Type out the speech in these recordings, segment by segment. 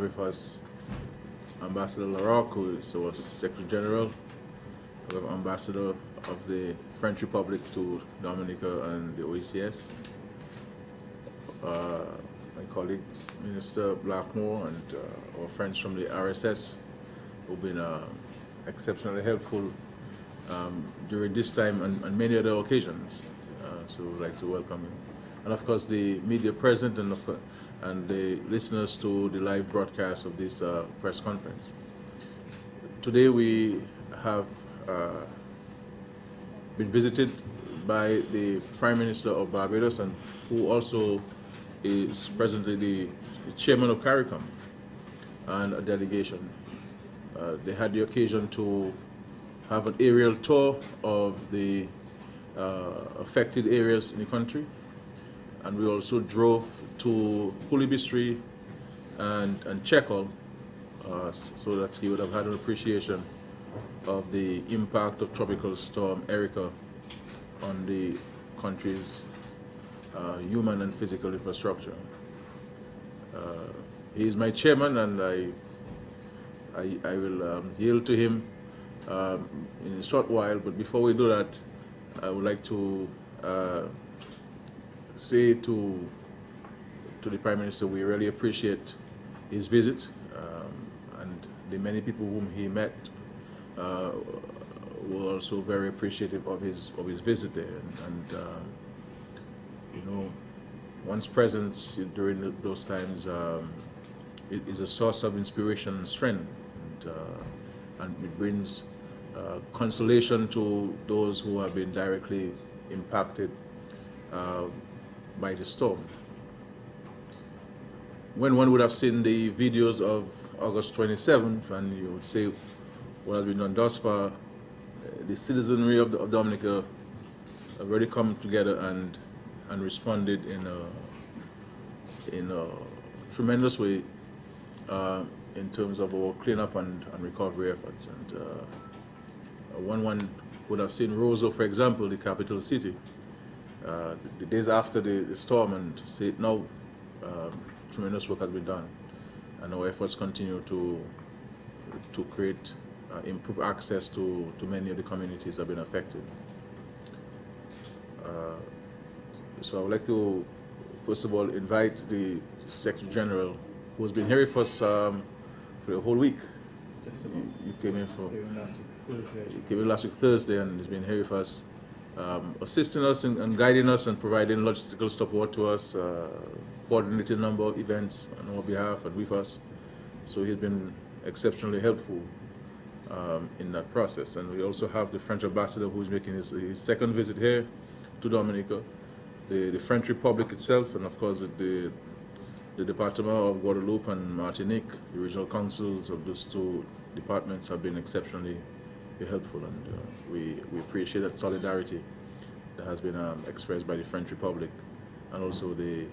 with us Ambassador Larocque, who is our Secretary General. We have Ambassador of the French Republic to Dominica and the OECS. My colleague, Minister Blackmore, and our friends from the RSS, who've been exceptionally helpful during this time and many other occasions. So we'd like to welcome you. And of course the media present and the listeners to the live broadcast of this press conference. Today we have been visited by the Prime Minister of Barbados, and who also is presently the chairman of CARICOM, and a delegation. They had the occasion to have an aerial tour of the affected areas in the country, and we also drove to Kulibistri and Checkall, so that he would have had an appreciation of the impact of Tropical Storm Erica on the country's human and physical infrastructure. He is my chairman, and I will yield to him in a short while. But before we do that, I would like to say to the Prime Minister, we really appreciate his visit, and the many people whom he met were also very appreciative of his visit there. And you know, one's presence during those times is a source of inspiration and strength, and it brings consolation to those who have been directly impacted by the storm. When one would have seen the videos of August 27th, and you would say what has been done thus far, the citizenry of Dominica have already come together and responded in a tremendous way in terms of our cleanup and recovery efforts. And one would have seen Roseau, for example, the capital city, the days after the storm, and say now tremendous work has been done, and our efforts continue to create improve access to many of the communities that have been affected. So I would like to first of all invite the Secretary General, who has been here with us for the whole week. You came in last week Thursday, and he's been here with us, assisting us and guiding us and providing logistical support to us, coordinating a number of events on our behalf and with us. So he's been exceptionally helpful in that process. And we also have the French ambassador, who's making his second visit here to Dominica, the French Republic itself, and of course the Department of Guadeloupe and Martinique. The regional councils of those two departments have been exceptionally helpful, and we appreciate that solidarity that has been expressed by the French Republic and also the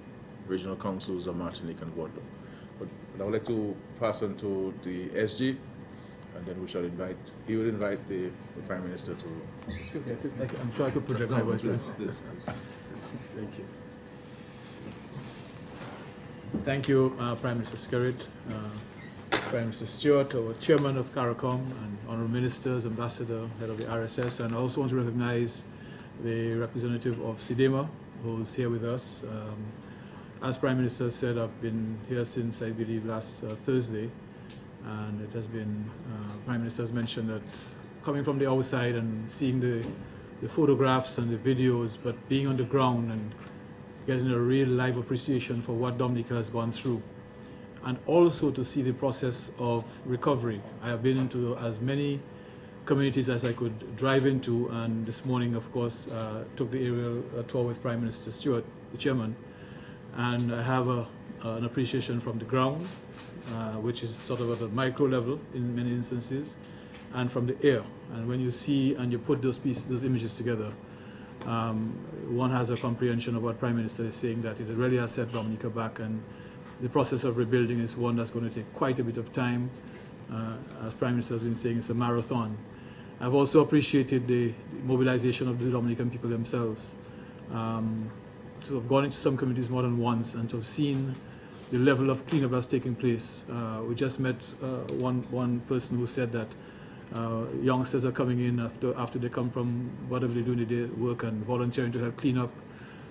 regional councils of Martinique and Guadeloupe. But I would like to pass on to the SG, and then he will invite the Prime Minister to. I'm sure I could project my voice. Thank you. Thank you, Prime Minister Skerrit, Prime Minister Stewart, our Chairman of CARICOM, and Honourable Ministers, Ambassador, Head of the RSS, and I also want to recognize the representative of SIDEMA, who's here with us. As Prime Minister said, I've been here since, I believe, last Thursday, and it has been, Prime Minister has mentioned that coming from the outside and seeing the photographs and the videos, but being on the ground and getting a real live appreciation for what Dominica has gone through, and also to see the process of recovery. I have been into as many communities as I could drive into, and this morning, of course, took the aerial tour with Prime Minister Stewart, the chairman, and I have an appreciation from the ground, which is sort of at a micro level in many instances, and from the air. And when you see and you put those images together, one has a comprehension of what Prime Minister is saying, that it really has set Dominica back, and the process of rebuilding is one that's going to take quite a bit of time. As Prime Minister has been saying, it's a marathon. I've also appreciated the mobilization of the Dominican people themselves, to have gone into some communities more than once and to have seen the level of cleanup that's taking place. We just met one person who said that youngsters are coming in after they come from whatever they do in the day work and volunteering to help clean up.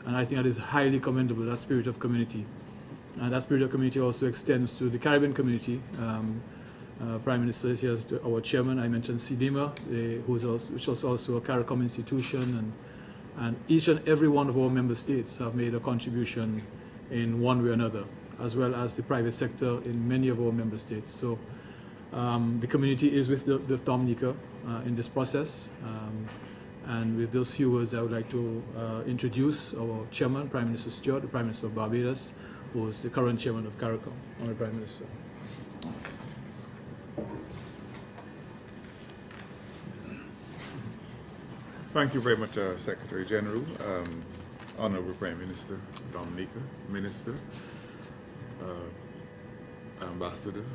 And I think that is highly commendable, that spirit of community. And that spirit of community also extends to the Caribbean community. Prime Minister is here as our chairman. I mentioned CDIMA, which is also a CARICOM institution, and each and every one of our member states have made a contribution in one way or another, as well as the private sector in many of our member states. So the community is with Dominica in this process. And with those few words, I would like to introduce our chairman, Prime Minister Stewart, the Prime Minister of Barbados, who is the current chairman of CARICOM. Honourable Prime Minister. Thank you very much, Secretary General, Honourable Prime Minister Dominica, Minister, Ambassador,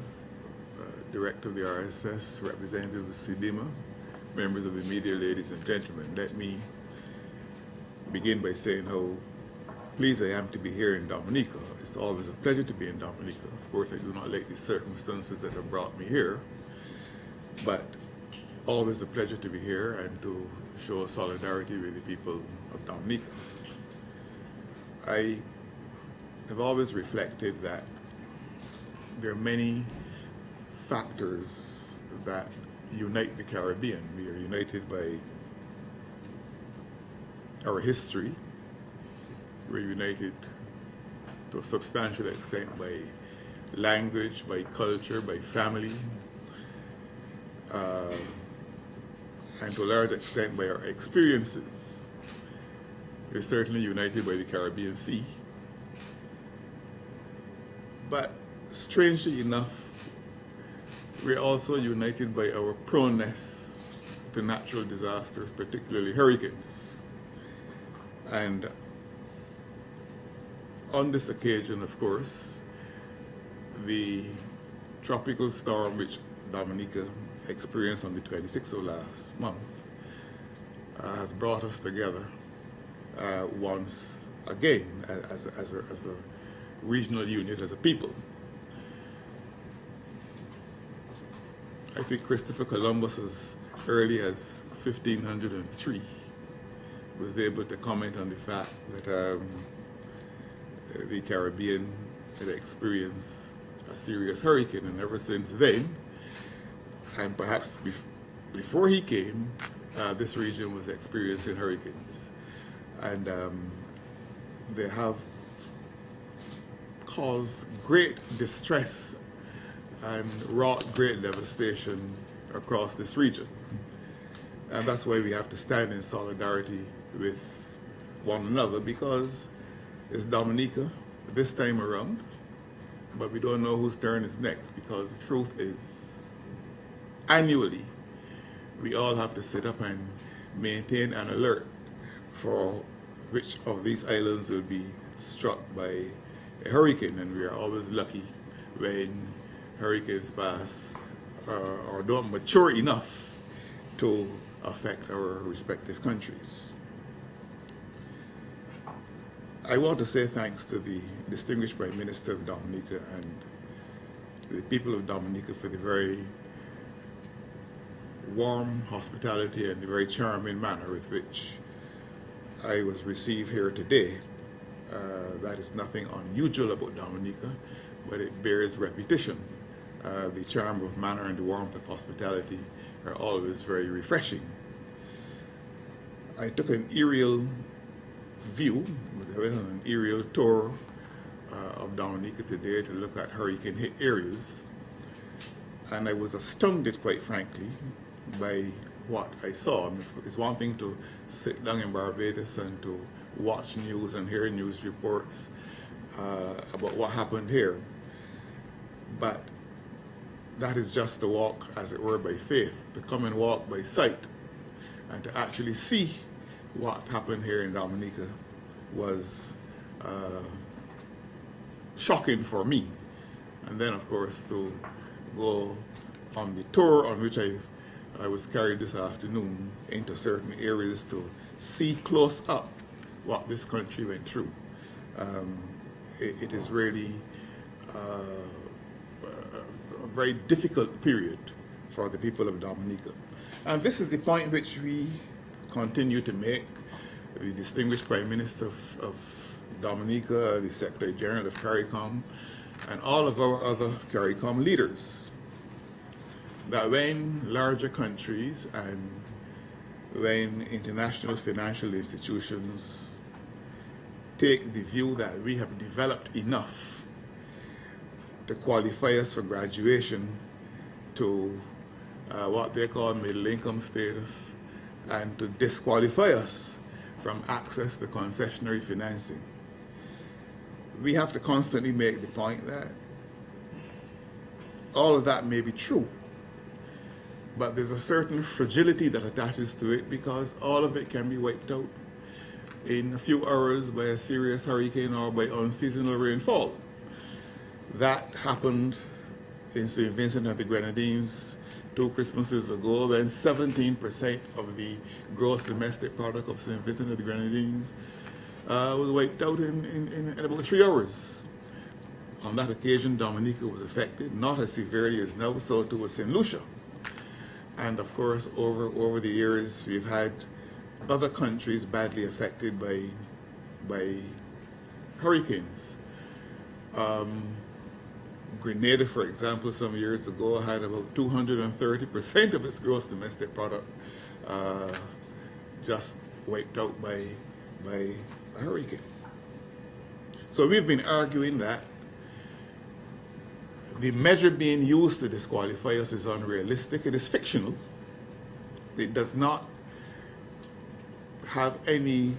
Director of the RSS, Representative of CDIMA, members of the media, ladies and gentlemen. Let me begin by saying how pleased I am to be here in Dominica. It's always a pleasure to be in Dominica. Of course, I do not like the circumstances that have brought me here, but always a pleasure to be here and to show solidarity with the people of Dominica. I have always reflected that there are many factors that unite the Caribbean. We are united by our history. We're united to a substantial extent by language, by culture, by family, and to a large extent by our experiences. We're certainly united by the Caribbean Sea. But strangely enough, we're also united by our proneness to natural disasters, particularly hurricanes. And on this occasion, of course, the tropical storm which Dominica experienced on the 26th of last month has brought us together once again as a regional unit, as a people. I think Christopher Columbus, as early as 1503, was able to comment on the fact that the Caribbean had experienced a serious hurricane, and ever since then, and perhaps before he came, this region was experiencing hurricanes. And they have caused great distress and wrought great devastation across this region. And that's why we have to stand in solidarity with one another, because it's Dominica this time around, but we don't know whose turn is next, because the truth is, annually, we all have to sit up and maintain an alert for which of these islands will be struck by a hurricane, and we are always lucky when hurricanes pass or don't mature enough to affect our respective countries. I want to say thanks to the distinguished Prime Minister of Dominica and the people of Dominica for the very warm hospitality and the very charming manner with which I was received here today. That is nothing unusual about Dominica, but it bears repetition. The charm of manner and the warmth of hospitality are always very refreshing. I took an aerial view, I went on an aerial tour of Dominica today to look at hurricane hit areas, and I was astounded, quite frankly, by what I saw. I mean, it's one thing to sit down in Barbados and to watch news and hear news reports about what happened here, but that is just to walk, as it were, by faith, to come and walk by sight, and to actually see what happened here in Dominica was shocking for me. And then, of course, to go on the tour on which I was carried this afternoon into certain areas to see close up what this country went through. It is really a very difficult period for the people of Dominica. And this is the point which we continue to make. The distinguished Prime Minister of Dominica, the Secretary General of CARICOM, and all of our other CARICOM leaders, that when larger countries and when international financial institutions take the view that we have developed enough to qualify us for graduation to what they call middle income status, and to disqualify us from access to concessionary financing, we have to constantly make the point that all of that may be true, but there's a certain fragility that attaches to it, because all of it can be wiped out in a few hours by a serious hurricane or by unseasonal rainfall. That happened in St. Vincent and the Grenadines 2 Christmases ago, when 17% of the gross domestic product of St. Vincent and the Grenadines was wiped out in about 3 hours. On that occasion, Dominica was affected, not as severely as now, so too was St. Lucia. And of course, over the years, we've had other countries badly affected by hurricanes. Grenada, for example, some years ago had about 230% of its gross domestic product just wiped out by a hurricane. So we've been arguing that the measure being used to disqualify us is unrealistic. It is fictional. It does not have any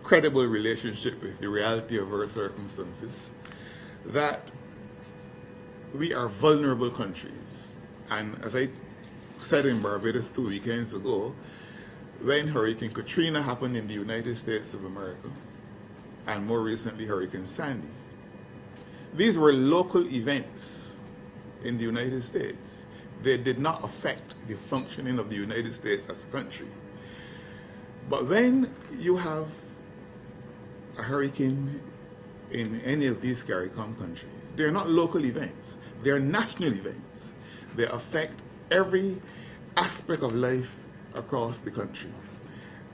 credible relationship with the reality of our circumstances. That we are vulnerable countries. And as I said in Barbados 2 weekends ago, when Hurricane Katrina happened in the United States of America, and more recently Hurricane Sandy, these were local events in the United States. They did not affect the functioning of the United States as a country. But when you have a hurricane in any of these CARICOM countries, they're not local events, they're national events. They affect every aspect of life across the country.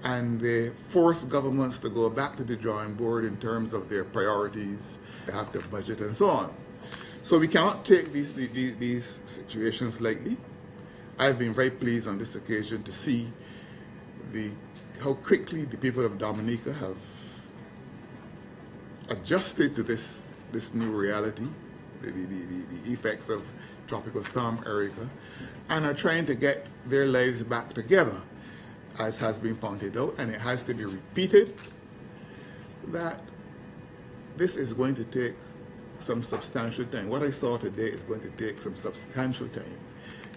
And they force governments to go back to the drawing board in terms of their priorities, they have to budget and so on. So we cannot take these situations lightly. I've been very pleased on this occasion to see how quickly the people of Dominica have adjusted to this new reality, the effects of Tropical Storm Erica, and are trying to get their lives back together, as has been pointed out, and it has to be repeated, that this is going to take some substantial time. What I saw today is going to take some substantial time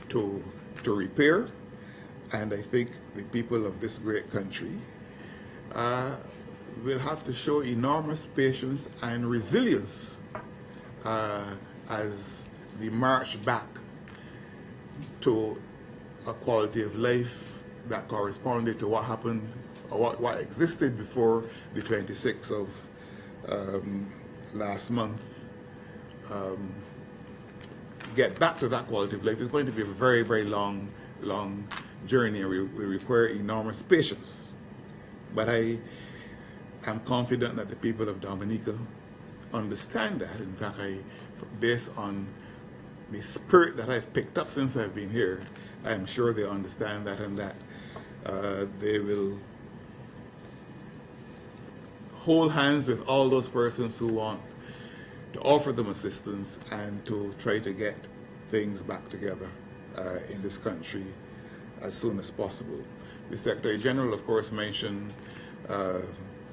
to repair, and I think the people of this great country will have to show enormous patience and resilience as the march back to a quality of life that corresponded to what happened, or what existed before the 26th of last month. Get back to that quality of life is going to be a very, very long journey, and will require enormous patience. But I am confident that the people of Dominica understand that. In fact, based on the spirit that I've picked up since I've been here, I'm sure they understand that, and that they will hold hands with all those persons who want to offer them assistance and to try to get things back together in this country as soon as possible. The Secretary General, of course, mentioned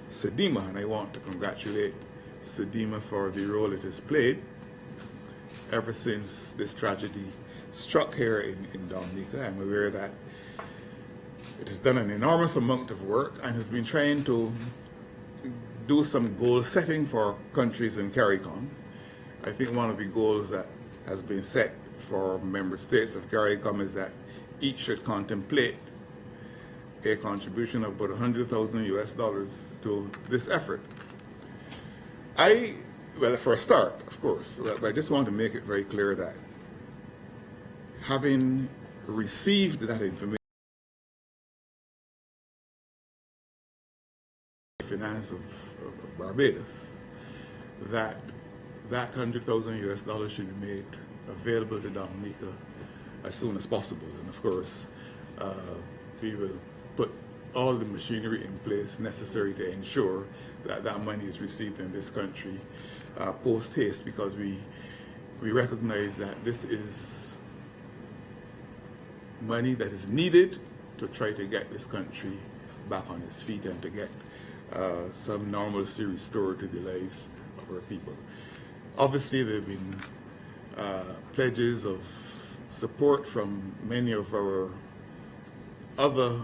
SEDIMA, and I want to congratulate SEDIMA for the role it has played ever since this tragedy struck here in Dominica. I'm aware that it has done an enormous amount of work and has been trying to do some goal setting for countries in CARICOM. I think one of the goals that has been set for member states of CARICOM is that each should contemplate a contribution of about $100,000 US to this effort. I Well, for a start, of course, but I just want to make it very clear that having received that information, finance of Barbados, that $100,000 should be made available to Dominica as soon as possible. And of course, we will put all the machinery in place necessary to ensure that that money is received in this country post haste, because we recognize that this is money that is needed to try to get this country back on its feet and to get some normalcy restored to the lives of our people. Obviously, there have been pledges of support from many of our other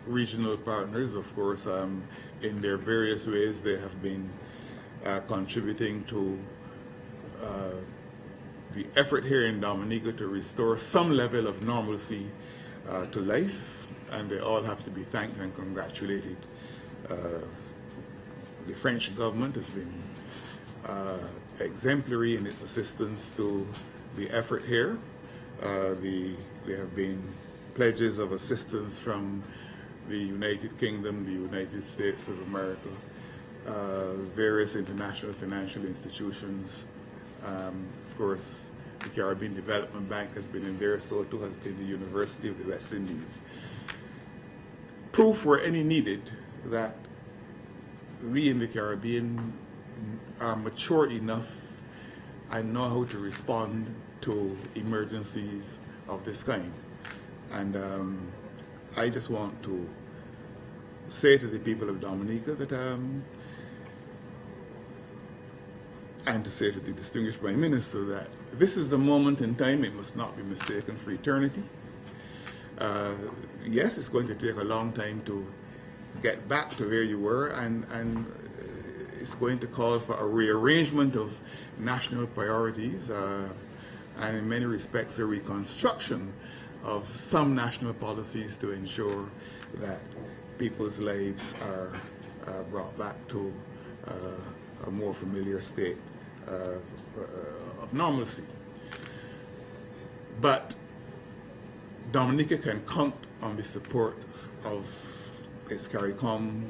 regional partners. Of course, in their various ways, they have been contributing to the effort here in Dominica to restore some level of normalcy to life, and they all have to be thanked and congratulated. The French government has been exemplary in its assistance to the effort here. There have been pledges of assistance from the United Kingdom, the United States of America, various international financial institutions. Of course, the Caribbean Development Bank has been in there, so too has been the University of the West Indies. Proof were any needed that we in the Caribbean are mature enough and know how to respond to emergencies of this kind. And I just want to say to the people of Dominica that, and to say to the distinguished Prime Minister that this is a moment in time, it must not be mistaken for eternity. Yes, it's going to take a long time to get back to where you were, and it's going to call for a rearrangement of national priorities, and in many respects a reconstruction of some national policies to ensure that people's lives are brought back to a more familiar state of normalcy. But Dominica can count on the support of its CARICOM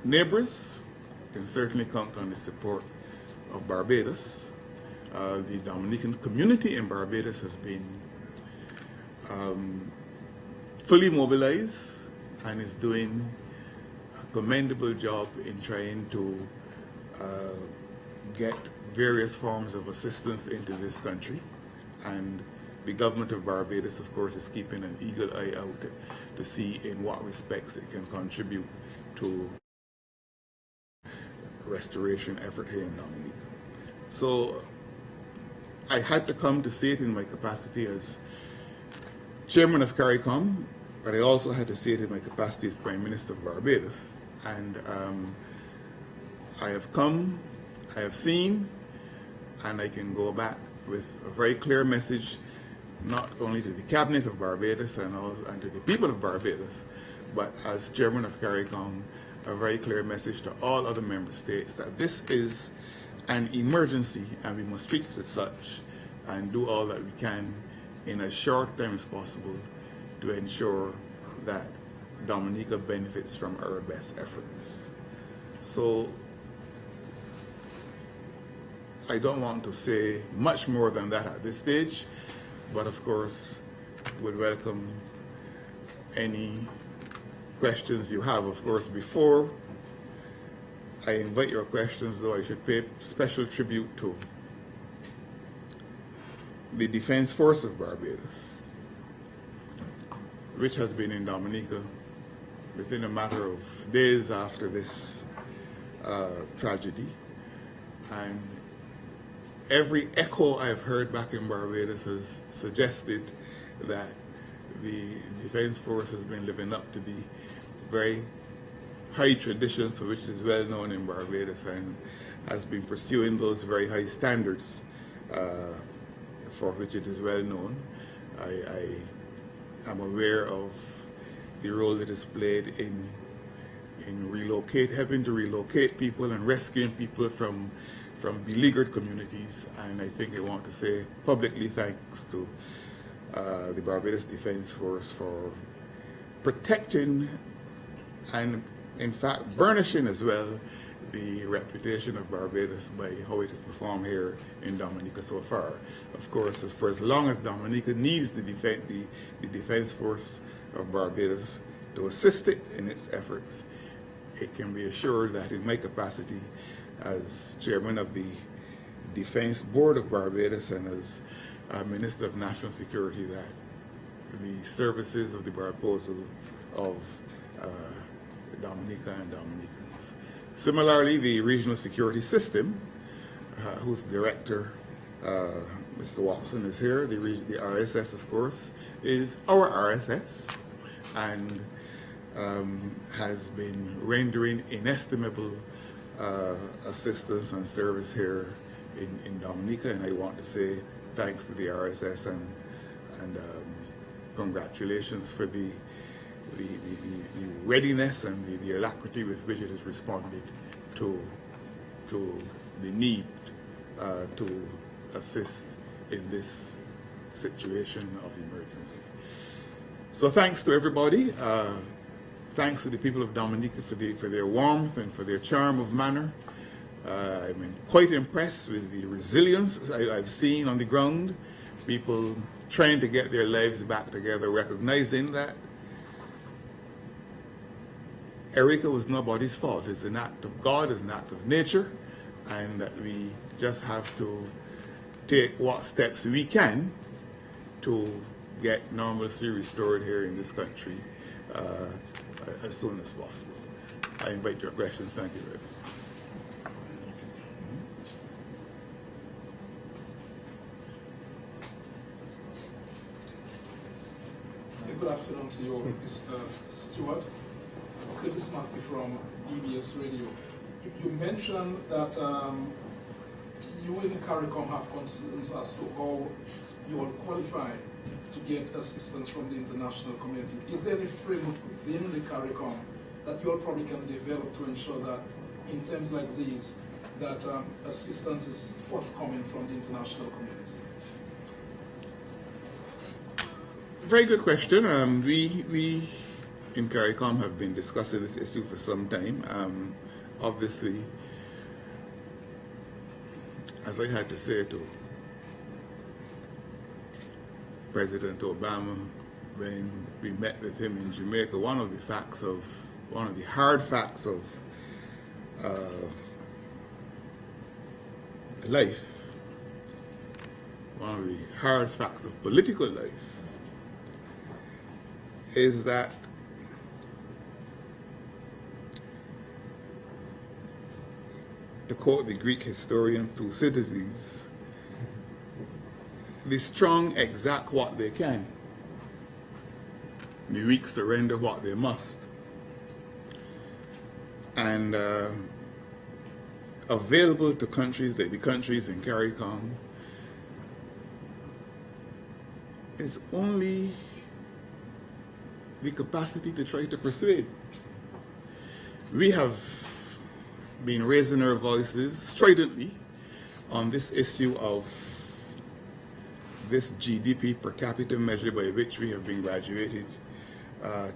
neighbors, can certainly count on the support of Barbados. The Dominican community in Barbados has been fully mobilized and is doing a commendable job in trying to get various forms of assistance into this country. And the government of Barbados, of course, is keeping an eagle eye out to see in what respects it can contribute to restoration effort here in Dominica. So I had to come to say it in my capacity as chairman of CARICOM, but I also had to say it in my capacity as Prime Minister of Barbados. And I have come, I have seen, and I can go back with a very clear message, not only to the cabinet of Barbados and to the people of Barbados, but as chairman of CARICOM, a very clear message to all other member states that this is an emergency and we must treat it as such and do all that we can in as short time as possible to ensure that Dominica benefits from our best efforts. So I don't want to say much more than that at this stage, but of course would welcome any questions you have. Of course, before I invite your questions, though, I should pay special tribute to the Defense Force of Barbados, which has been in Dominica within a matter of days after this tragedy. And every echo I've heard back in Barbados has suggested that the Defense Force has been living up to the very high traditions for which it is well known in Barbados and has been pursuing those very high standards for which it is well known. I am aware of the role it has played in helping to relocate people and rescuing people from from beleaguered communities, and I think I want to say publicly thanks to the Barbados Defense Force for protecting and in fact burnishing as well the reputation of Barbados by how it has performed here in Dominica so far. Of course, for as long as Dominica needs the Defense Force of Barbados to assist it in its efforts, it can be assured that in my capacity as chairman of the Defense Board of Barbados and as Minister of National Security, that the services of the proposal of Dominica and Dominicans. Similarly, the regional security system, whose director, Mr. Watson, is here, the RSS, of course, is our RSS, and has been rendering inestimable assistance and service here in Dominica, and I want to say thanks to the RSS and congratulations for the readiness and the alacrity with which it has responded to the need to assist in this situation of emergency. So thanks to everybody. Thanks to the people of Dominica for their warmth and for their charm of manner. I'm quite impressed with the resilience I've seen on the ground. People trying to get their lives back together, recognizing that Erica was nobody's fault. It's an act of God, it's an act of nature, and that we just have to take what steps we can to get normalcy restored here in this country as soon as possible. I invite your questions. Thank you very much. Good afternoon to you, Mr. Stewart. Curtis Matthew from DBS Radio. You mentioned that you in CARICOM have concerns as to how you will qualify to get assistance from the international community. Is there a framework within the CARICOM that you all probably can develop to ensure that in times like these, that assistance is forthcoming from the international community? Very good question. We in CARICOM have been discussing this issue for some time. Obviously, as I had to say to President Obama when we met with him in Jamaica, one of the hard facts of life, one of the hard facts of political life, is that to quote the Greek historian Thucydides, the strong exact what they can, the weak surrender what they must. And available to countries like the countries in CARICOM is only the capacity to try to persuade. We have been raising our voices stridently on this issue of this GDP per capita measure by which we have been graduated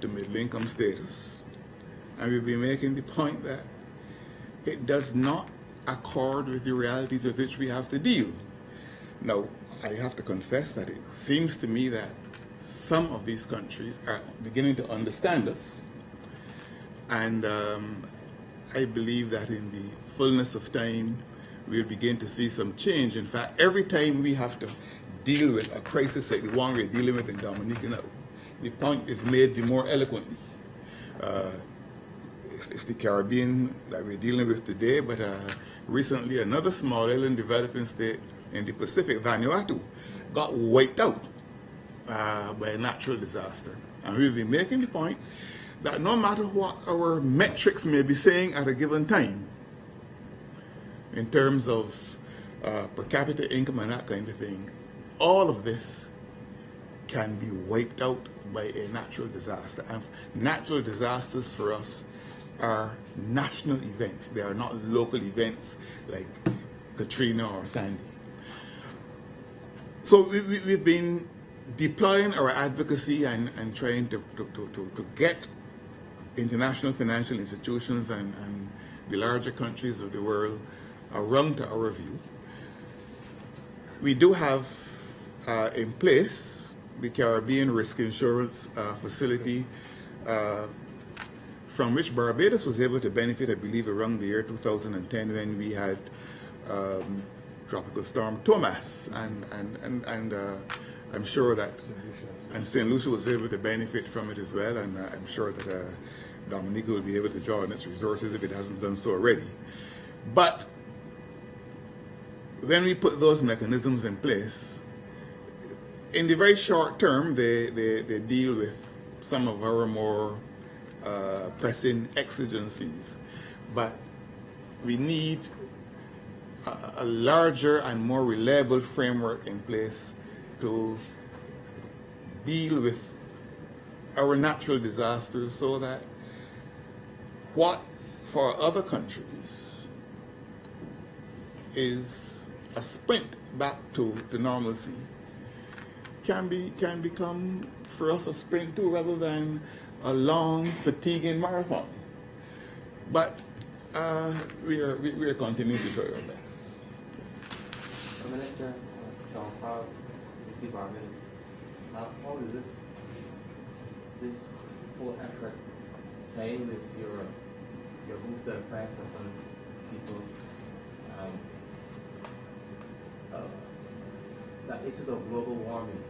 to middle income status. And we've been making the point that it does not accord with the realities with which we have to deal. Now, I have to confess that it seems to me that some of these countries are beginning to understand us, and I believe that in the fullness of time we'll begin to see some change. In fact, every time we have to deal with a crisis like the one we're dealing with in Dominica now, the point is made the more eloquently. It's the Caribbean that we're dealing with today, but recently another small island developing state in the Pacific, Vanuatu, got wiped out by a natural disaster. And we've been making the point that no matter what our metrics may be saying at a given time, in terms of per capita income and that kind of thing, all of this can be wiped out by a natural disaster. And natural disasters for us are national events. They are not local events like Katrina or Sandy. So we've been deploying our advocacy and trying to get international financial institutions and the larger countries of the world around to our view. We do have in place the Caribbean Risk Insurance Facility, from which Barbados was able to benefit, I believe, around the year 2010 when we had Tropical Storm Thomas, and I'm sure that, and St. Lucia was able to benefit from it as well, and I'm sure that Dominica will be able to draw on its resources if it hasn't done so already. But when we put those mechanisms in place, in the very short term, they deal with some of our more pressing exigencies. But we need a larger and more reliable framework in place to deal with our natural disasters, so that what for other countries is a sprint back to normalcy can become for us a sprint too, rather than a long, fatiguing marathon. But we are continuing to try our best. So, Minister John Powell, CC Barbados, how does this whole effort tie in with your move to impress upon people that issues of global warming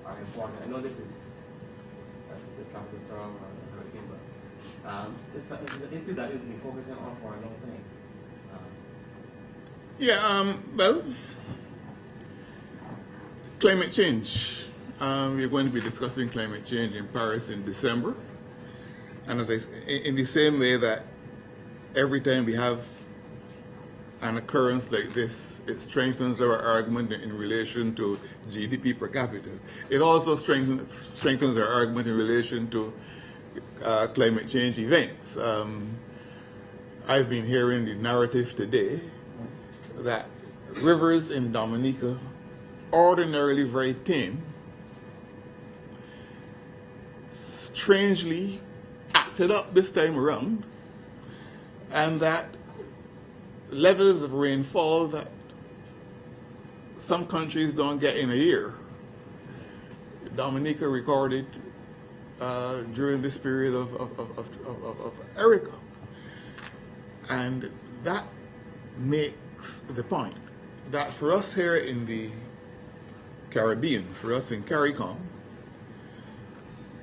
are important? I know that's the tropical storm or hurricane, but it's an issue that we've been focusing on for a long time. Well, climate change. We're going to be discussing climate change in Paris in December. And as in the same way that every time we have an occurrence like this, it strengthens our argument in relation to GDP per capita. It also strengthens our argument in relation to climate change events. I've been hearing the narrative today that rivers in Dominica, ordinarily very tame, strangely acted up this time around, and that levels of rainfall that some countries don't get in a year, Dominica recorded during this period of Erica. And that makes the point that for us here in the Caribbean, for us in CARICOM,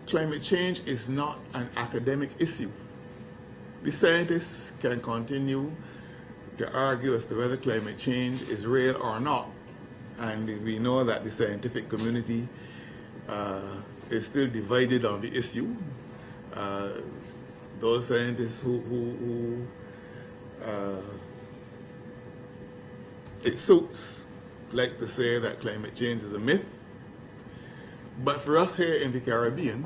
climate change is not an academic issue. The scientists can continue to argue as to whether climate change is real or not. And we know that the scientific community is still divided on the issue. Those scientists who it suits like to say that climate change is a myth. But for us here in the Caribbean,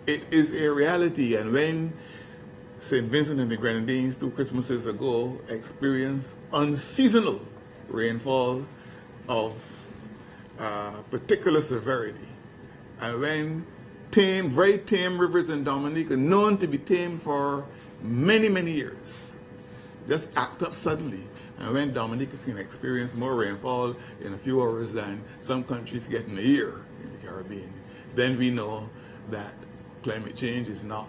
it is a reality. And when St. Vincent and the Grenadines 2 Christmases ago experienced unseasonal rainfall of particular severity, and when very tame rivers in Dominica, known to be tame for many, many years, just act up suddenly, and when Dominica can experience more rainfall in a few hours than some countries get in a year in the Caribbean, then we know that climate change is not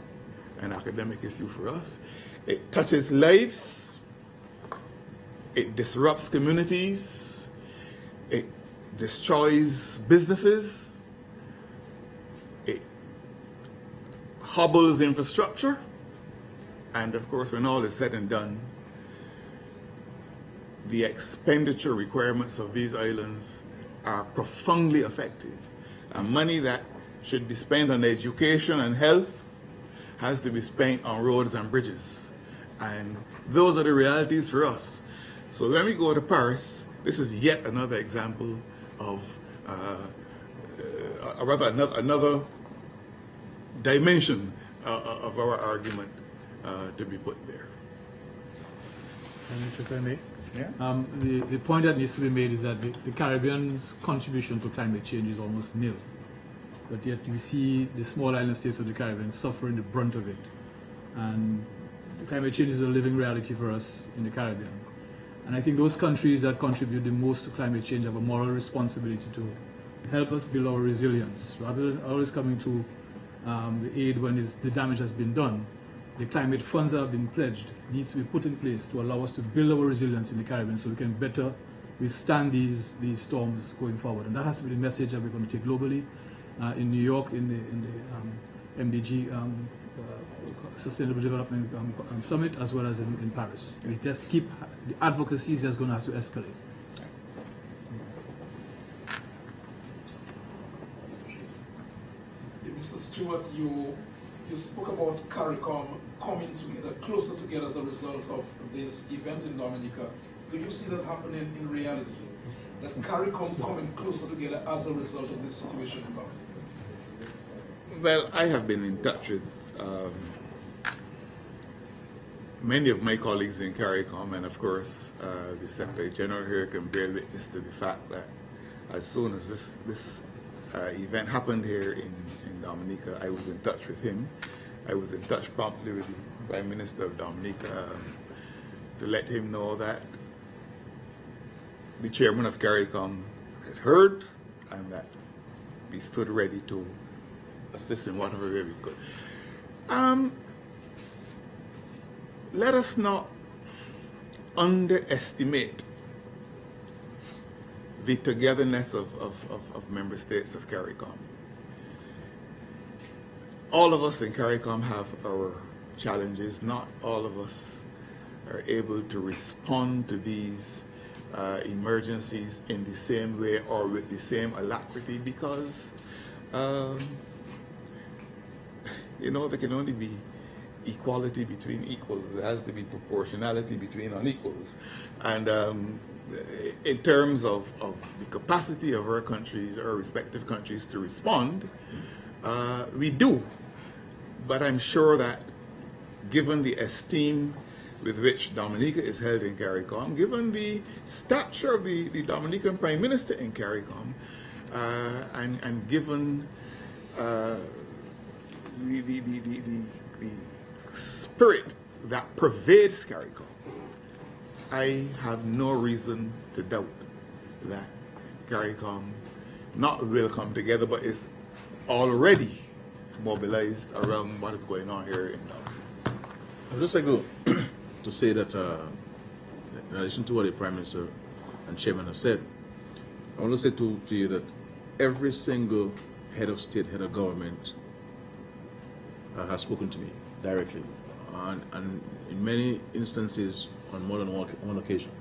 an academic issue for us. It touches lives, it disrupts communities, it destroys businesses, it hobbles infrastructure, and of course, when all is said and done, the expenditure requirements of these islands are profoundly affected. And money that should be spent on education and health has to be spent on roads and bridges. And those are the realities for us. So when we go to Paris, this is yet another example of, another dimension of our argument to be put there. If I may. Yeah. The point that needs to be made is that the Caribbean's contribution to climate change is almost nil. But yet you see the small island states of the Caribbean suffering the brunt of it. And climate change is a living reality for us in the Caribbean. And I think those countries that contribute the most to climate change have a moral responsibility to help us build our resilience. Rather than always coming to the aid when the damage has been done, the climate funds that have been pledged needs to be put in place to allow us to build our resilience in the Caribbean so we can better withstand these storms going forward. And that has to be the message that we're going to take globally. In New York, in the MDG Sustainable Development Summit, as well as in Paris. We just keep the advocacy is just going to have to escalate. Mr. Stewart, you spoke about CARICOM coming together, closer together as a result of this event in Dominica. Do you see that happening in reality? That CARICOM coming closer together as a result of this situation in Dominica? Well, I have been in touch with many of my colleagues in CARICOM, and of course, the Secretary General here can bear witness to the fact that as soon as this event happened here in Dominica, I was in touch with him. I was in touch promptly with the Prime Minister of Dominica to let him know that the chairman of CARICOM had heard and that we stood ready to assist in whatever way we could. Let us not underestimate the togetherness of member states of CARICOM. All of us in CARICOM have our challenges. Not all of us are able to respond to these emergencies in the same way or with the same alacrity because there can only be equality between equals. There has to be proportionality between unequals. And in terms of the capacity of our countries, our respective countries to respond, we do. But I'm sure that given the esteem with which Dominica is held in CARICOM, given the stature of the Dominican Prime Minister in CARICOM, and given the spirit that pervades CARICOM, I have no reason to doubt that CARICOM not will come together, but is already mobilized around what is going on here in Dominica. I'd just like to say that in addition to what the Prime Minister and Chairman have said, I want to say to you that every single head of state, head of government has spoken to me directly, and in many instances on more than one occasion.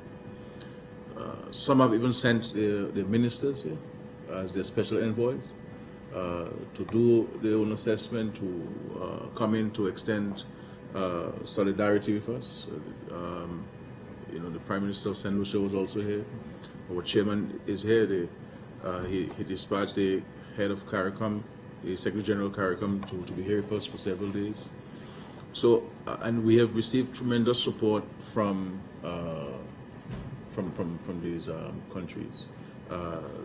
Some have even sent the ministers here as their special envoys to do their own assessment, to come in to extend solidarity with us. The Prime Minister of St. Lucia was also here. Our chairman is here. He dispatched the head of CARICOM, the Secretary General of CARICOM, to be here with us for several days. So, and we have received tremendous support from these countries.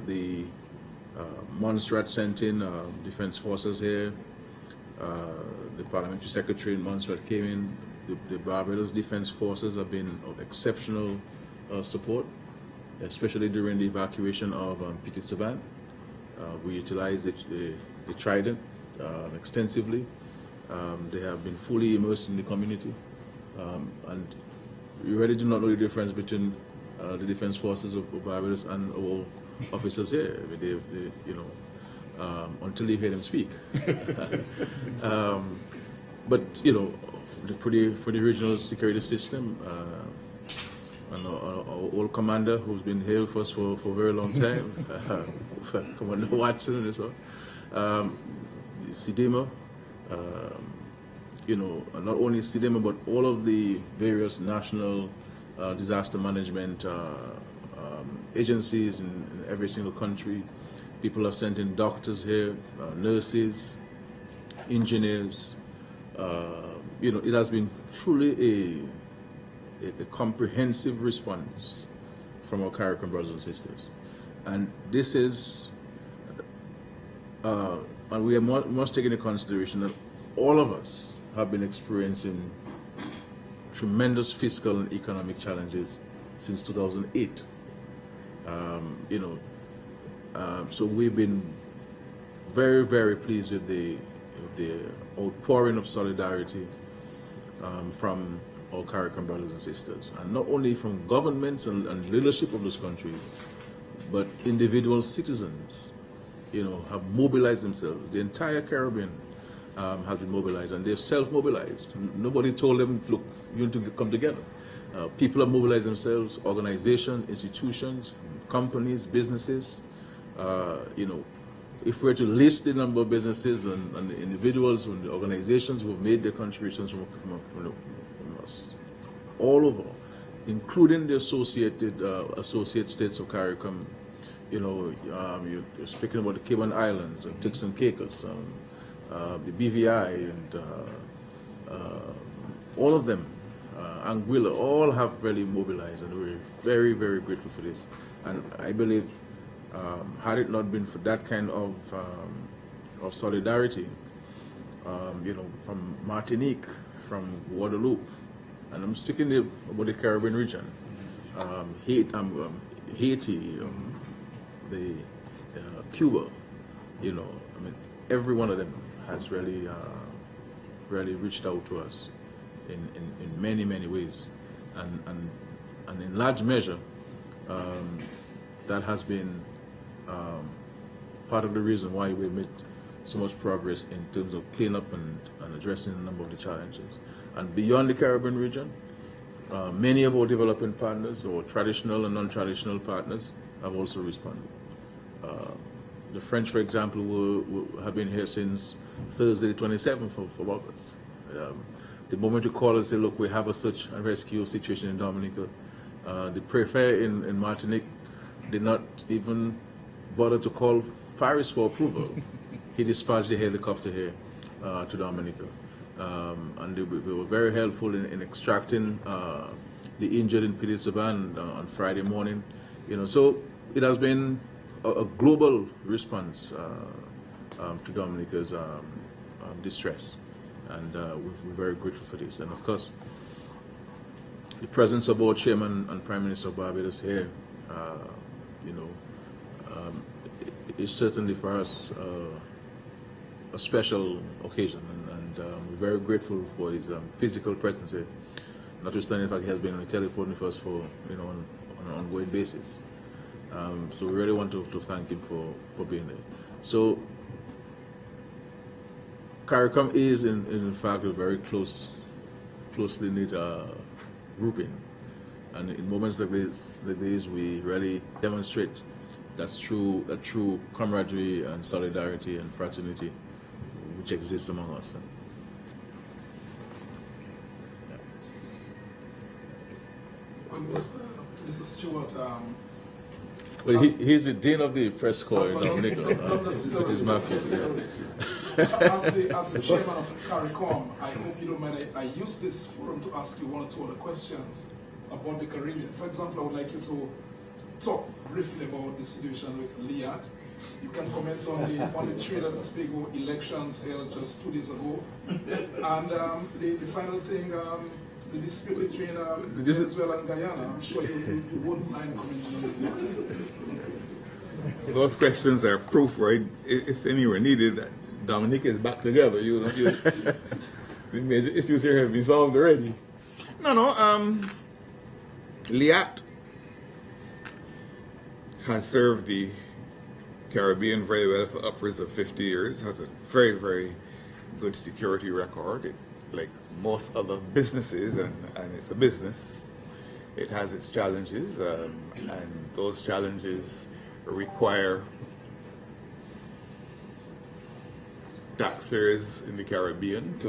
The Montserrat sent in defense forces here. The parliamentary secretary in Montserrat came in. The Barbados Defense Forces have been of exceptional support, especially during the evacuation of Petit Savan. We utilized the Trident extensively. They have been fully immersed in the community, and we really do not know the difference between the defense forces of Barbados and our officers here. I mean, they until you hear them speak. But for the regional security system, and our old commander who's been here with us for a very long time, Commander Watson as well, CDEMA, not only CDEMA but all of the various national disaster management agencies in every single country. People have sent in doctors here, nurses, engineers. It has been truly a comprehensive response from our CARICOM brothers and sisters. And this is, and we must take into consideration that all of us have been experiencing tremendous fiscal and economic challenges since 2008. So we've been very, very pleased with the outpouring of solidarity from our CARICOM brothers and sisters, and not only from governments and leadership of those countries, but individual citizens, have mobilized themselves. The entire Caribbean has been mobilized, and they've self-mobilized. Nobody told them, look, you need to come together. People have mobilized themselves, organizations, institutions, companies, businesses. If we're to list the number of businesses and individuals and organizations who have made their contributions from us, all over, including the associate states of CARICOM, you're speaking about the Cayman Islands and Turks and Caicos, the BVI, and all of them, Anguilla, all have really mobilized, and we're very, very grateful for this. And I believe, had it not been for that kind of solidarity, from Martinique, from Guadeloupe, and I'm speaking about the Caribbean region, Haiti, Cuba, every one of them has really reached out to us in many, many ways, and in large measure, that has been part of the reason why we've made so much progress in terms of cleanup and addressing a number of the challenges. And beyond the Caribbean region, many of our developing partners, or traditional and non-traditional partners, have also responded. The French, for example, have been here since Thursday, the 27th of August. The moment you call and say, look, we have a search and rescue situation in Dominica, the prefect in Martinique did not even bother to call Paris for approval. He dispatched the helicopter here to Dominica. And they were very helpful in extracting the injured in Pidis-Saban on Friday morning. So it has been a global response to Dominica's distress, and we're very grateful for this. And of course, the presence of our Chairman and Prime Minister of Barbados here, is certainly for us a special occasion, and we're very grateful for his physical presence here, notwithstanding the fact he has been on the telephone with us for on an ongoing basis. So we really want to thank him for being there. So CARICOM is in fact a very closely knit grouping, and in moments like this, we really demonstrate that true camaraderie and solidarity and fraternity which exists among us. Mr. Stewart, well, he's the dean of the press corps in Dominica, which is Matthew. As the chairman of CARICOM, I hope you don't mind. I use this forum to ask you one or two other questions about the Caribbean. For example, I would like you to talk briefly about the situation with Liat. You can comment on the Trinidad and Tobago elections held just 2 days ago, and the final thing, the dispute between Venezuela and Guyana. I'm sure you wouldn't mind commenting on this one. Those questions are proof, right? If any were needed, that Dominica is back together. The major issues here have been solved already. No. Liat has served the Caribbean very well for upwards of 50 years, has a very, very good security record. Like most other businesses, and it's a business, it has its challenges, and those challenges require taxpayers in the Caribbean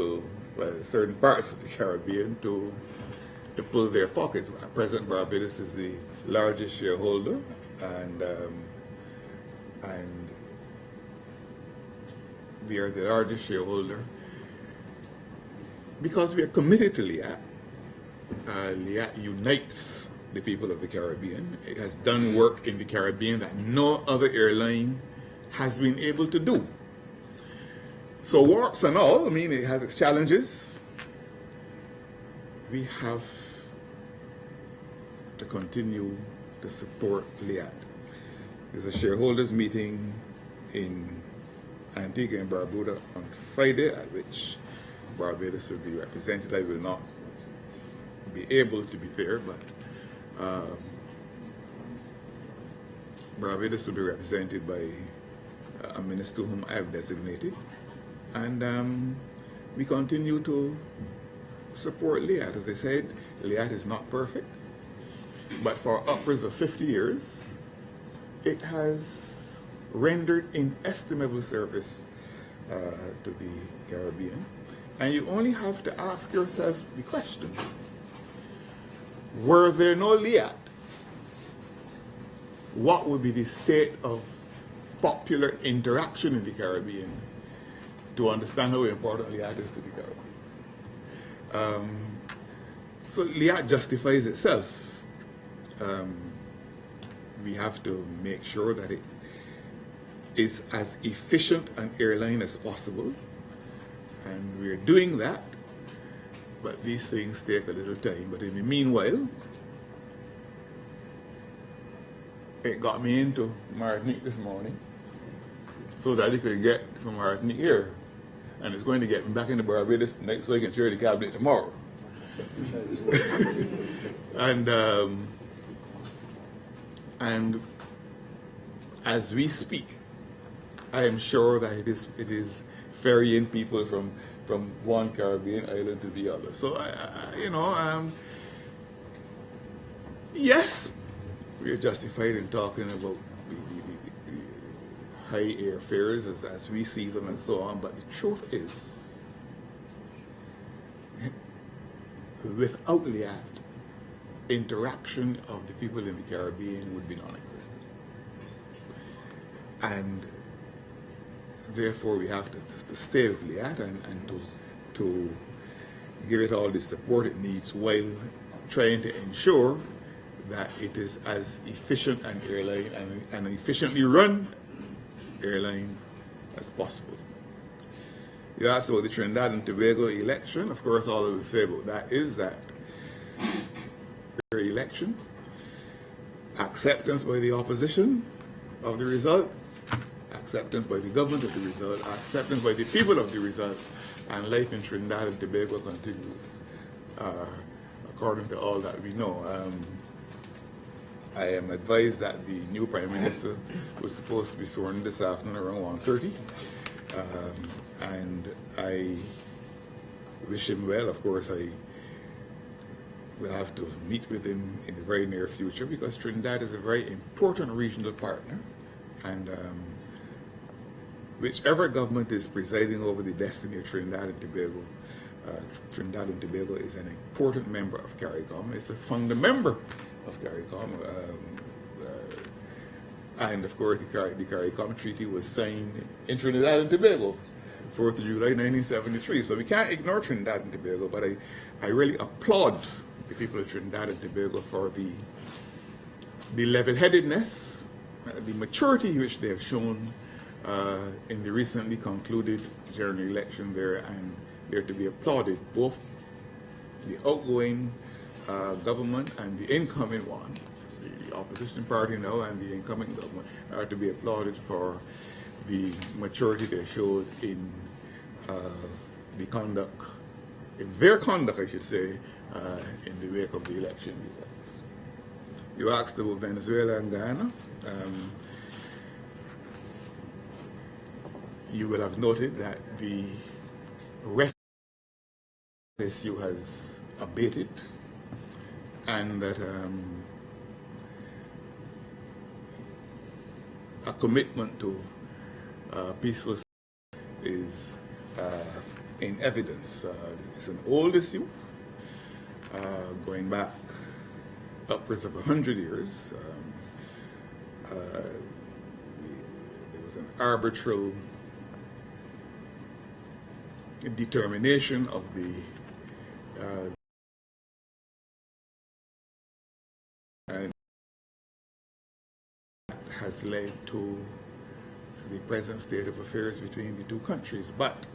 certain parts of the Caribbean to pull their pockets. President Barbados is the largest shareholder, and we are the largest shareholder because we are committed to LIAC, LIAT unites the people of the Caribbean. It has done work in the Caribbean that no other airline has been able to do. So warts and all, I mean, it has its challenges. We have to continue to support LIAT. There's a shareholders meeting in Antigua and Barbuda on Friday, at which Barbados will be represented. I will not be able to be there, but Barbados will be represented by a minister whom I have designated, and we continue to support LIAT. As I said, LIAT is not perfect, but for upwards of 50 years, it has rendered inestimable service to the Caribbean. And you only have to ask yourself the question, were there no LIAT, what would be the state of popular interaction in the Caribbean to understand how important LIAT is to the Caribbean? So LIAT justifies itself. We have to make sure that it is as efficient an airline as possible, and we're doing that, but these things take a little time. But in the meanwhile, it got me into Martinique this morning so that it could get from Martinique here, and it's going to get me back into Barbados tonight so I can chair the cabinet tomorrow. And as we speak, I am sure that it is ferrying people from one Caribbean island to the other. So, yes, we are justified in talking about the high airfares as we see them and so on, but the truth is, without LIAT, interaction of the people in the Caribbean would be non-existent. And therefore we have to stay with LIAT and to give it all the support it needs while trying to ensure that it is as efficient an airline and efficiently run airline as possible. You asked about the Trinidad and Tobago election. Of course, all I would say about that is that election, acceptance by the opposition of the result, acceptance by the government of the result, acceptance by the people of the result, and life in Trinidad and Tobago continues according to all that we know. I am advised that the new Prime Minister was supposed to be sworn this afternoon around 1:30, and I wish him well. Of course, I will have to meet with him in the very near future, because Trinidad is a very important regional partner, and whichever government is presiding over the destiny of Trinidad and Tobago is an important member of CARICOM. It's a founding member of CARICOM, and of course the CARICOM Treaty was signed in Trinidad and Tobago, 4th of July 1973. So we can't ignore Trinidad and Tobago, but I really applaud the people of Trinidad and Tobago for the level-headedness, the maturity which they have shown in the recently concluded general election there, and they're to be applauded. Both the outgoing government and the incoming one, the opposition party now and the incoming government, are to be applauded for the maturity they showed in their conduct, I should say, in the wake of the election results. You asked about Venezuela and Guyana. You will have noted that the rhetoric issue has abated, and that a commitment to peaceful is in evidence. It's an old issue, going back upwards of 100 years. There was an arbitral determination of the And that has led to the present state of affairs between the two countries. But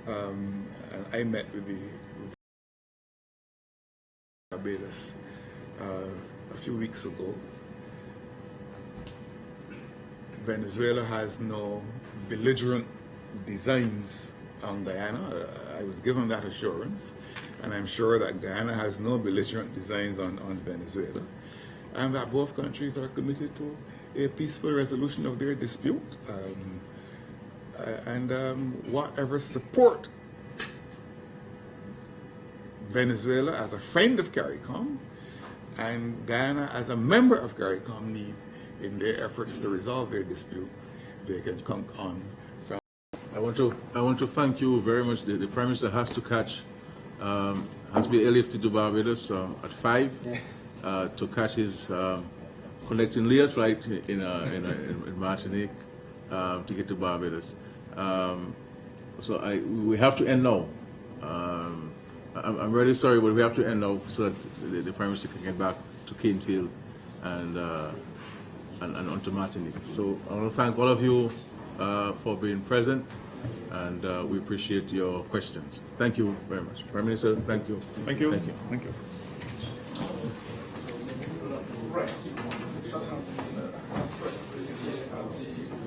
and I met with the Barbados a few weeks ago. Venezuela has no belligerent designs on Guyana. I was given that assurance, and I'm sure that Guyana has no belligerent designs on Venezuela, and that both countries are committed to a peaceful resolution of their dispute. Whatever support Venezuela as a friend of CARICOM and Guyana as a member of CARICOM need in their efforts to resolve their disputes, they can count on. I want to thank you very much. The Prime Minister has to catch, has been airlifted to Barbados at 5 to catch his connecting layer flight in Martinique to get to Barbados. So we have to end now. I'm really sorry, but we have to end now so that the Prime Minister can get back to Canefield and onto Martinique. So I want to thank all of you for being present, and we appreciate your questions. Thank you very much. Prime Minister, thank you. Thank you. Thank you. Thank you. Right. That has been